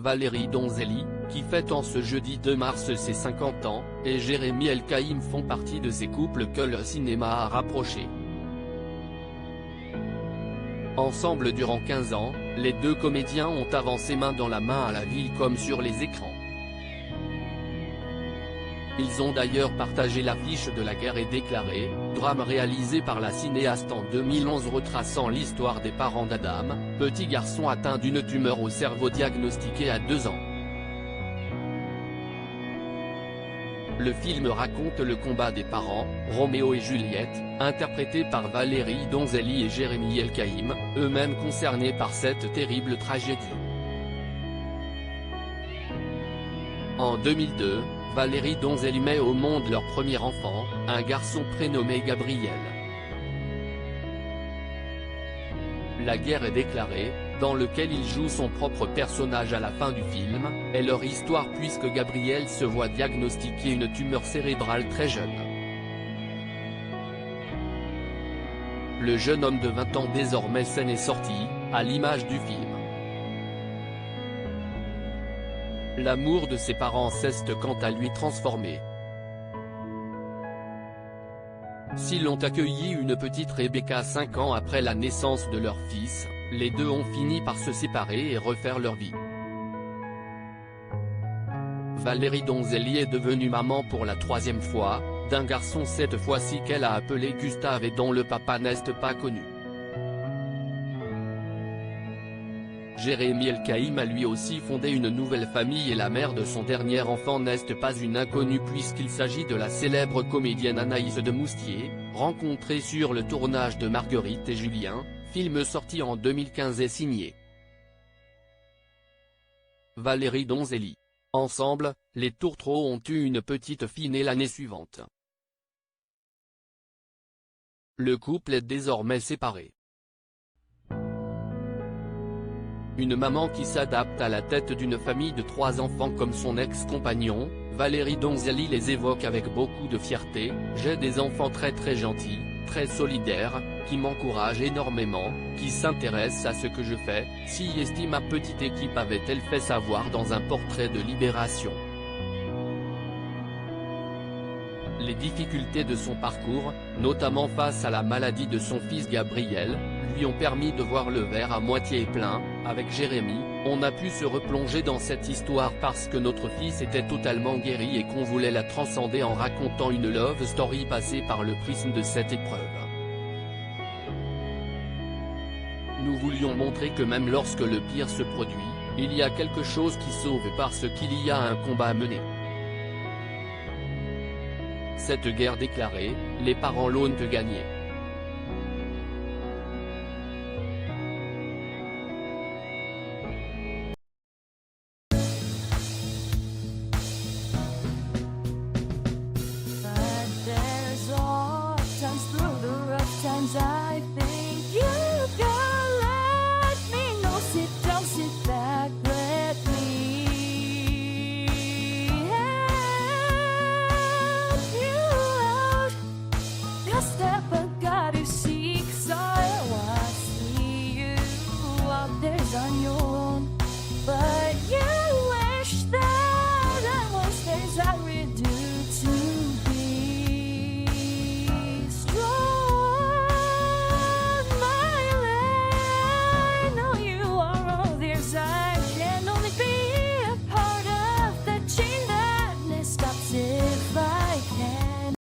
Valérie Donzelli, qui fête en ce jeudi 2 mars ses 50 ans, et Jérémy Elkaïm font partie de ces couples que le cinéma a rapprochés. Ensemble durant 15 ans, les deux comédiens ont avancé main dans la main à la ville comme sur les écrans. Ils ont d'ailleurs partagé l'affiche de La guerre est déclarée, drame réalisé par la cinéaste en 2011 retraçant l'histoire des parents d'Adam, petit garçon atteint d'une tumeur au cerveau diagnostiquée à 2 ans. Le film raconte le combat des parents, Roméo et Juliette, interprétés par Valérie Donzelli et Jérémy Elkaïm, eux-mêmes concernés par cette terrible tragédie. En 2002, Valérie Donzelli met au monde leur premier enfant, un garçon prénommé Gabriel. La guerre est déclarée, dans lequel il joue son propre personnage à la fin du film, est leur histoire puisque Gabriel se voit diagnostiquer une tumeur cérébrale très jeune. Le jeune homme de 20 ans désormais sain est sorti, à l'image du film. L'amour de ses parents s'est quant à lui transformé. S'ils ont accueilli une petite Rebecca 5 ans après la naissance de leur fils, les deux ont fini par se séparer et refaire leur vie. Valérie Donzelli est devenue maman pour la 3e fois, d'un garçon cette fois-ci qu'elle a appelé Gustave et dont le papa n'est pas connu. Jérémy Elkaïm a lui aussi fondé une nouvelle famille et la mère de son dernier enfant n'est pas une inconnue puisqu'il s'agit de la célèbre comédienne Anaïs de Moustier, rencontrée sur le tournage de Marguerite et Julien, film sorti en 2015 et signé Valérie Donzelli. Ensemble, les Tourtereaux ont eu une petite fille née l'année suivante. Le couple est désormais séparé. Une maman qui s'adapte à la tête d'une famille de 3 enfants comme son ex-compagnon, Valérie Donzelli les évoque avec beaucoup de fierté. « J'ai des enfants très gentils, très solidaires, qui m'encouragent énormément, qui s'intéressent à ce que je fais », si estime ma petite équipe avait-elle fait savoir dans un portrait de Libération. Les difficultés de son parcours, notamment face à la maladie de son fils Gabriel, lui ont permis de voir le verre à moitié plein. Avec Jérémy, on a pu se replonger dans cette histoire parce que notre fils était totalement guéri et qu'on voulait la transcender en racontant une love story passée par le prisme de cette épreuve. Nous voulions montrer que même lorsque le pire se produit, il y a quelque chose qui sauve parce qu'il y a un combat à mener. Cette guerre déclarée, les parents l'ont gagnée. I think you can let me know. Sit down, sit back, let me help you out. Just step